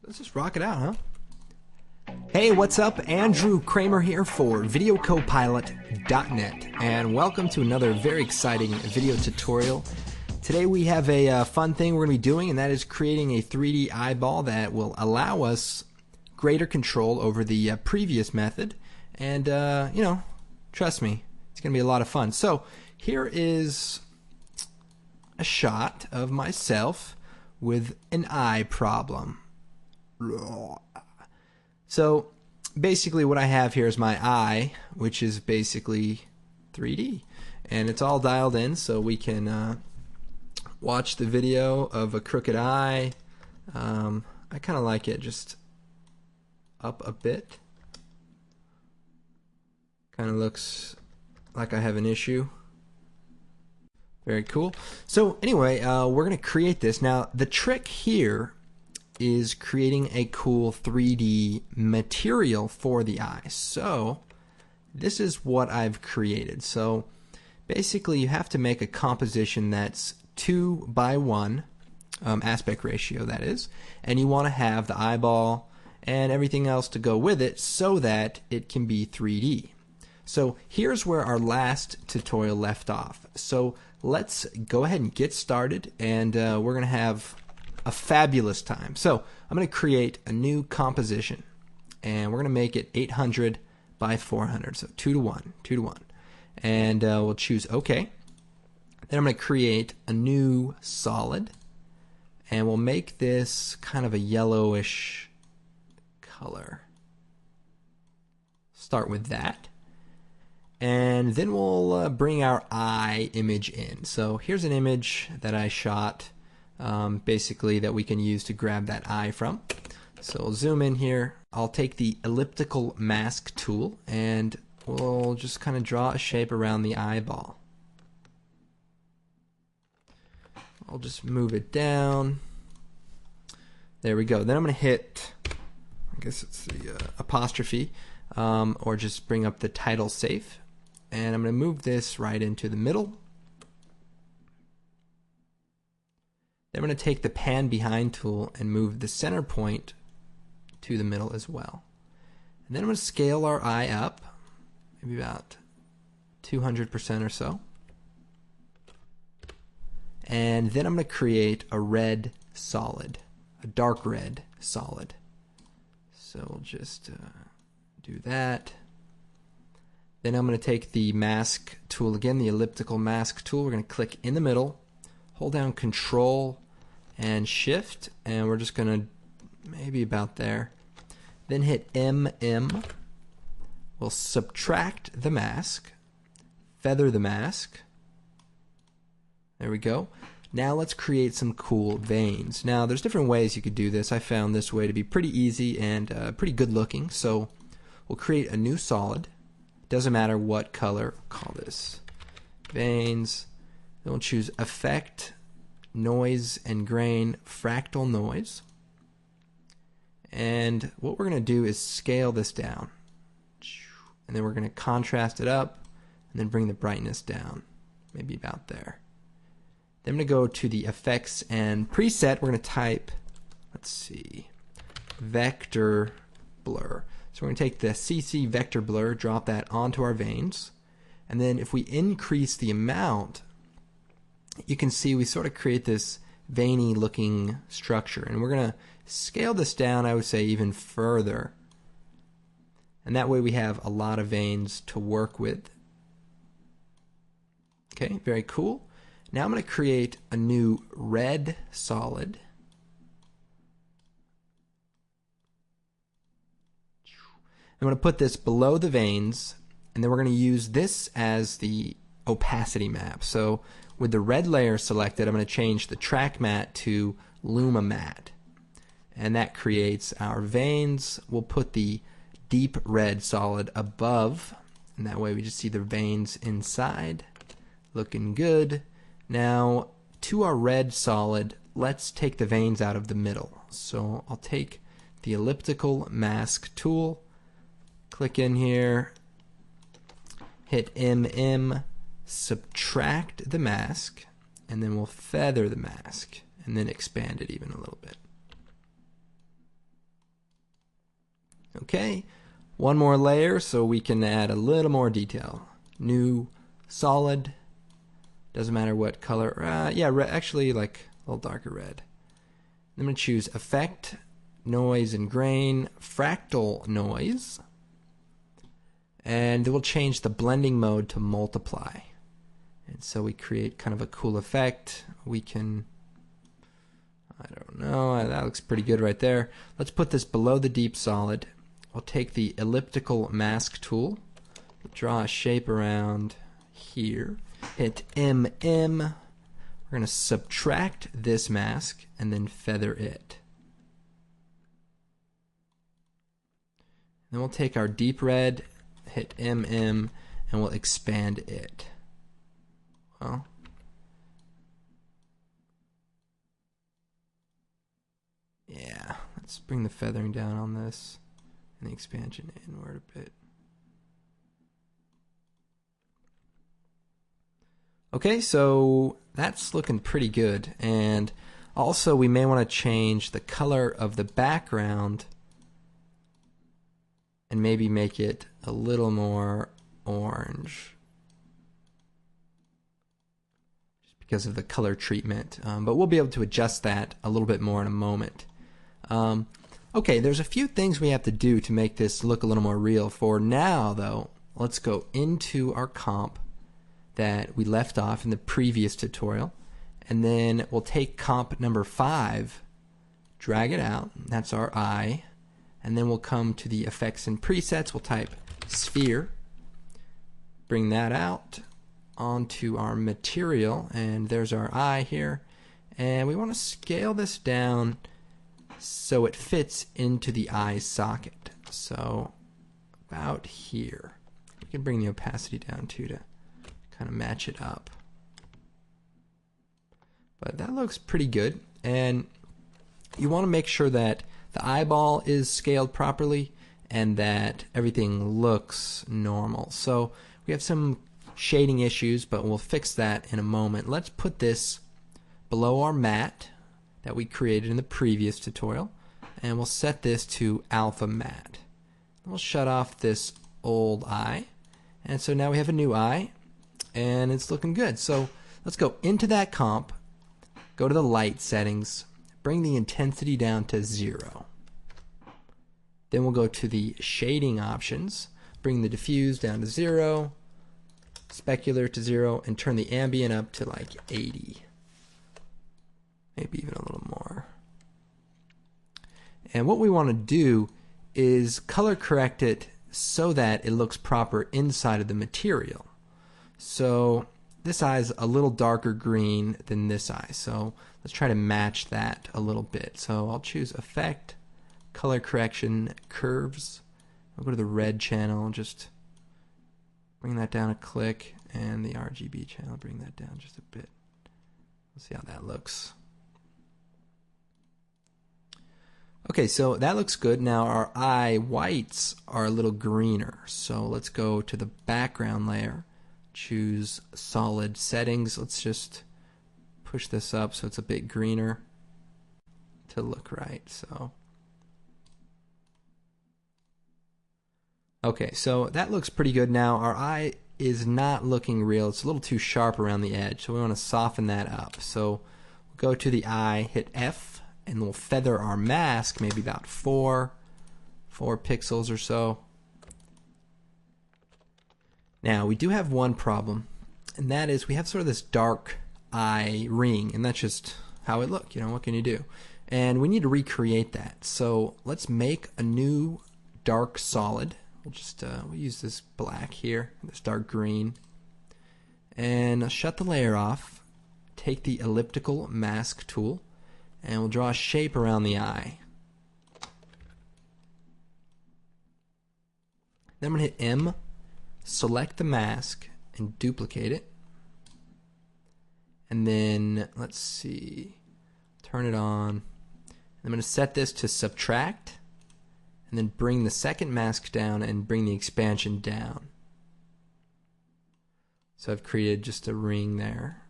Let's just rock it out, huh? Hey, what's up? Andrew Kramer here for VideoCopilot.net, and welcome to another very exciting video tutorial. Today we have a fun thing we're going to be doing, and that is creating a 3D eyeball that will allow us greater control over the previous method. And, trust me, it's going to be a lot of fun. So here is a shot of myself with an eye problem. So basically what I have here is my eye, which is basically 3D, and it's all dialed in so we can watch the video of a crooked eye. I kind of like it just up a bit. Kind of looks like I have an issue. Very cool. So anyway, we're going to create this. Now the trick here is creating a cool 3D material for the eye. So this is what I've created. So basically you have to make a composition that's 2:1 aspect ratio, that is, and you want to have the eyeball and everything else to go with it so that it can be 3D. So here's where our last tutorial left off. So let's go ahead and get started, and we're going to have a fabulous time. So I'm going to create a new composition, and we're going to make it 800 by 400, so 2:1, and we'll choose OK. Then I'm going to create a new solid, and we'll make this kind of a yellowish color. Start with that. And then we'll bring our eye image in. So here's an image that I shot, basically that we can use to grab that eye from. So we'll zoom in here. I'll take the elliptical mask tool and we'll just kind of draw a shape around the eyeball. I'll just move it down. There we go. Then I'm going to hit, I guess it's the apostrophe, or just bring up the title safe. And I'm going to move this right into the middle. Then I'm going to take the pan behind tool and move the center point to the middle as well. And then I'm going to scale our eye up, maybe about 200% or so. And then I'm going to create a red solid, a dark red solid. So we'll just do that. Then I'm going to take the mask tool again, the elliptical mask tool. We're going to click in the middle, hold down Control and Shift, and we're just going to maybe about there. Then hit MM. We'll subtract the mask, feather the mask. There we go. Now let's create some cool veins. Now there's different ways you could do this. I found this way to be pretty easy and pretty good looking. So we'll create a new solid. Doesn't matter what color. We'll call this veins. Then we'll choose Effect, Noise and Grain, Fractal Noise. And what we're going to do is scale this down. And then we're going to contrast it up and then bring the brightness down. Maybe about there. Then I'm going to go to the Effects and Preset. We're going to type, let's see, Vector Blur. So we're going to take the CC Vector Blur, drop that onto our veins, and then if we increase the amount, you can see we sort of create this veiny looking structure, and we're going to scale this down, I would say, even further, and that way we have a lot of veins to work with. Okay, very cool. Now I'm going to create a new red solid. I'm going to put this below the veins, and then we're going to use this as the opacity map. So with the red layer selected, I'm going to change the track matte to Luma Matte, and that creates our veins. We'll put the deep red solid above, and that way we just see the veins inside. Looking good. Now to our red solid, let's take the veins out of the middle. So I'll take the elliptical mask tool, click in here, hit MM, subtract the mask, and then we'll feather the mask and then expand it even a little bit. Okay, one more layer so we can add a little more detail. New solid, doesn't matter what color, yeah, actually like a little darker red. I'm going to choose Effect, Noise and Grain, Fractal Noise, and we'll change the blending mode to Multiply. And so we create kind of a cool effect. We can, I don't know, that looks pretty good right there. Let's put this below the deep solid. We'll take the elliptical mask tool, draw a shape around here, hit MM. We're going to subtract this mask and then feather it. Then we'll take our deep red, hit MM, and we'll expand it. Well, yeah, let's bring the feathering down on this and the expansion inward a bit. Okay, so that's looking pretty good. And also we may want to change the color of the background and maybe make it a little more orange just because of the color treatment. But we'll be able to adjust that a little bit more in a moment. Okay, there's a few things we have to do to make this look a little more real. For now, though, let's go into our comp that we left off in the previous tutorial, and then we'll take comp number 5, drag it out, that's our eye, and then we'll come to the effects and presets, we'll type sphere, bring that out onto our material, and there's our eye here, and we want to scale this down so it fits into the eye socket, so about here. We can bring the opacity down too to kind of match it up. But that looks pretty good, and you want to make sure that the eyeball is scaled properly and that everything looks normal. So we have some shading issues, but we'll fix that in a moment. Let's put this below our matte that we created in the previous tutorial, and we'll set this to alpha matte. We'll shut off this old eye, and so now we have a new eye, and it's looking good. So let's go into that comp, go to the light settings, bring the intensity down to 0. Then we'll go to the shading options, bring the diffuse down to 0, specular to 0, and turn the ambient up to like 80. Maybe even a little more. And what we want to do is color correct it so that it looks proper inside of the material. So this eye is a little darker green than this eye, so let's try to match that a little bit. So I'll choose Effect, Color Correction, Curves. I'll go to the red channel, just bring that down a click, and the RGB channel, bring that down just a bit. Let's see how that looks. Okay, so that looks good. Now our eye whites are a little greener, so let's go to the background layer, choose solid settings. Let's just push this up so it's a bit greener to look right. So okay, so that looks pretty good. Now our eye is not looking real. It's a little too sharp around the edge, so we want to soften that up. So we'll go to the eye, hit F, and we'll feather our mask maybe about 4 pixels or so. Now we do have one problem, and that is we have sort of this dark eye ring, and that's just how it looks. You know, what can you do? And we need to recreate that. So let's make a new dark solid. We'll just we'll use this black here, this dark green, and I'll shut the layer off. Take the elliptical mask tool, and we'll draw a shape around the eye. Then I'm going to hit M, select the mask, and duplicate it. And then, let's see, turn it on. I'm going to set this to subtract, and then bring the second mask down and bring the expansion down. So I've created just a ring there.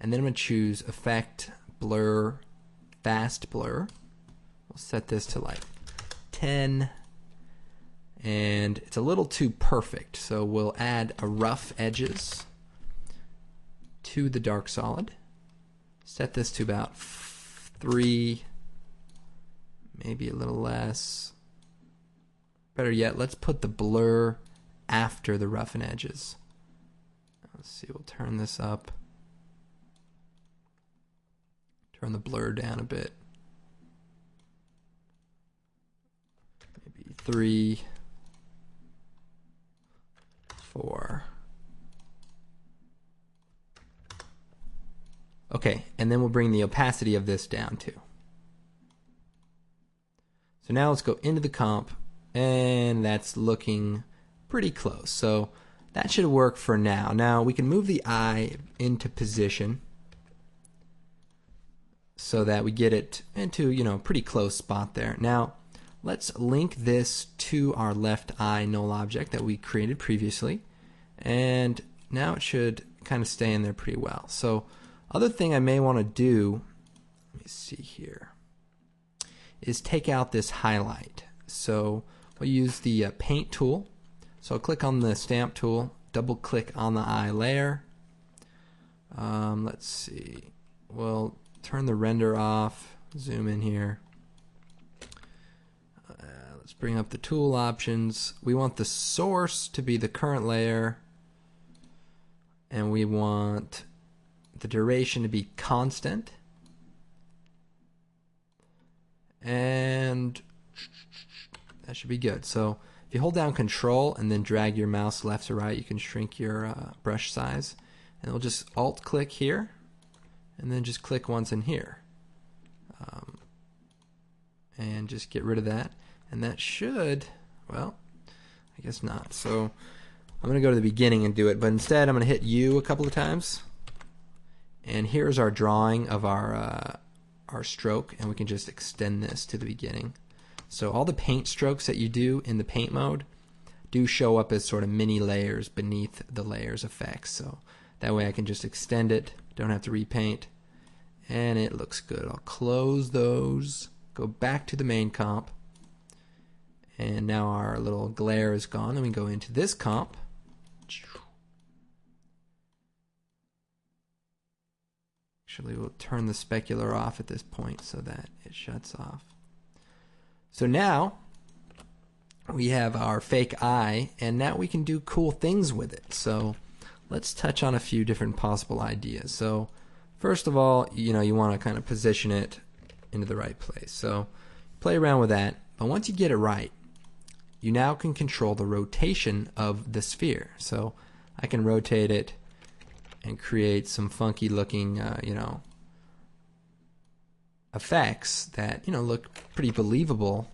And then I'm going to choose Effect, Blur, Fast Blur. We'll set this to like 10. And it's a little too perfect, so we'll add a rough edges to the dark solid. Set this to about 3, maybe a little less. Better yet, let's put the blur after the roughen edges. Let's see, we'll turn this up. Turn the blur down a bit. Maybe 3, 4. Okay, and then we'll bring the opacity of this down too. So now let's go into the comp, and that's looking pretty close. So that should work for now. Now we can move the eye into position so that we get it into, you know, a pretty close spot there. Now let's link this to our left eye null object that we created previously, and now it should kind of stay in there pretty well. So other thing I may want to do, let me see here, is take out this highlight. So we'll use the paint tool. So I'll click on the stamp tool, double click on the eye layer. Let's see, we'll turn the render off, zoom in here. Let's bring up the tool options. We want the source to be the current layer, and we want the duration to be constant, and that should be good. So if you hold down Control and then drag your mouse left to right, you can shrink your brush size, and we'll just Alt click here and then just click once in here, and just get rid of that, and that should, well, I guess not. So I'm gonna go to the beginning and do it, but instead I'm gonna hit U a couple of times. And here's our drawing of our stroke, and we can just extend this to the beginning. So all the paint strokes that you do in the paint mode do show up as sort of mini layers beneath the layers effects. So that way I can just extend it, don't have to repaint, and it looks good. I'll close those, go back to the main comp, and now our little glare is gone, and we go into this comp. Actually, we'll turn the specular off at this point so that it shuts off. So now we have our fake eye, and now we can do cool things with it. So let's touch on a few different possible ideas. So first of all, you know, you want to kind of position it into the right place. So play around with that. But once you get it right, you now can control the rotation of the sphere. So I can rotate it and create some funky looking, you know, effects that, you know, look pretty believable,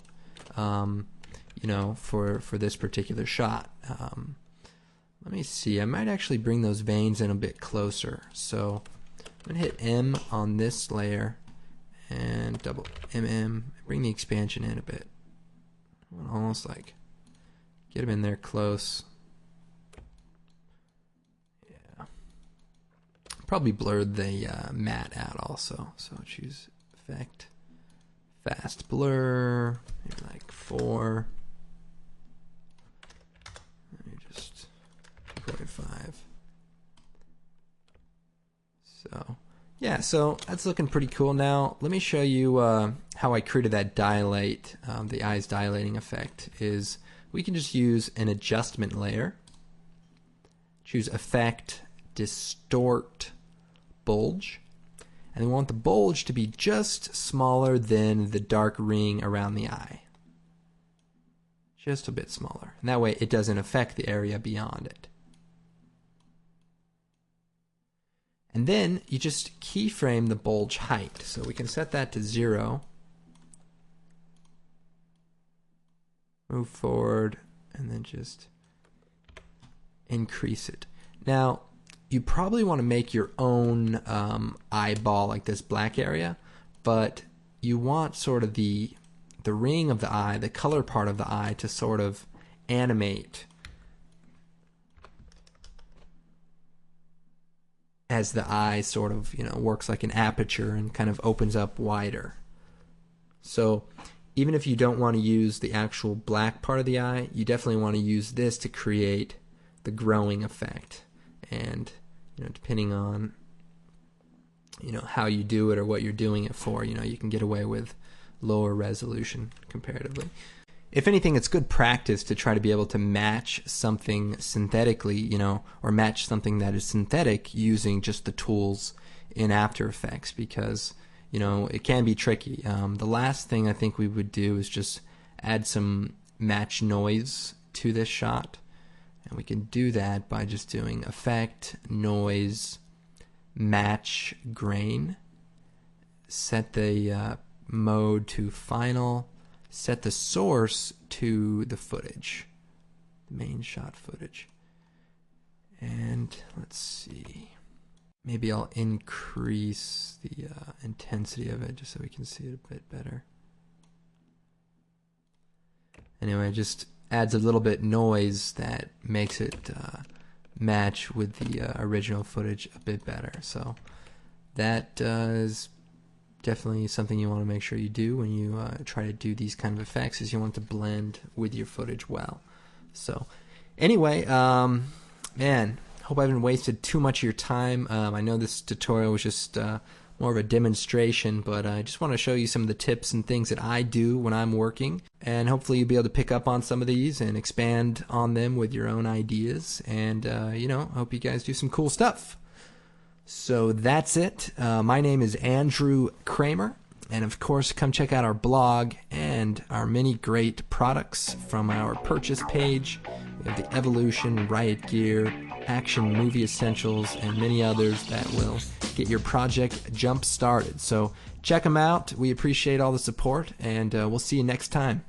you know, for this particular shot. Let me see, I might actually bring those veins in a bit closer. So I'm gonna hit M on this layer and double MM, bring the expansion in a bit. I want to almost like get them in there close. Probably blurred the matte out also, so choose Effect, Fast Blur, maybe like 4, maybe just 2.5. So yeah, so that's looking pretty cool. Now let me show you how I created that dilate, the eyes dilating effect. Is we can just use an adjustment layer, choose Effect, Distort, Bulge, and we want the bulge to be just smaller than the dark ring around the eye, just a bit smaller, and that way it doesn't affect the area beyond it. And then you just keyframe the bulge height, so we can set that to 0, move forward, and then just increase it. Now you probably want to make your own eyeball, like this black area, but you want sort of the ring of the eye, the color part of the eye, to sort of animate as the eye sort of, you know, works like an aperture and kind of opens up wider. So even if you don't want to use the actual black part of the eye, you definitely want to use this to create the growing effect. And depending on how you do it or what you're doing it for, you can get away with lower resolution comparatively. If anything, it's good practice to try to be able to match something synthetically, or match something that is synthetic using just the tools in After Effects, because it can be tricky. The last thing I think we would do is just add some match noise to this shot, and we can do that by just doing Effect, Noise, Match, Grain, set the mode to Final, set the source to the footage, the main shot footage, and let's see. Maybe I'll increase the intensity of it just so we can see it a bit better. Anyway, it just adds a little bit noise that makes it match with the original footage a bit better. So that is definitely something you want to make sure you do when you try to do these kind of effects, is you want to blend with your footage well. So anyway, man, hope I haven't wasted too much of your time. I know this tutorial was just more of a demonstration, but I just want to show you some of the tips and things that I do when I'm working, and hopefully you'll be able to pick up on some of these and expand on them with your own ideas, and hope you guys do some cool stuff. So that's it. My name is Andrew Kramer, and of course come check out our blog and our many great products from our purchase page. We have the Evolution, Riot Gear, Action Movie Essentials, and many others that will get your project jump started. So check them out. We appreciate all the support, and we'll see you next time.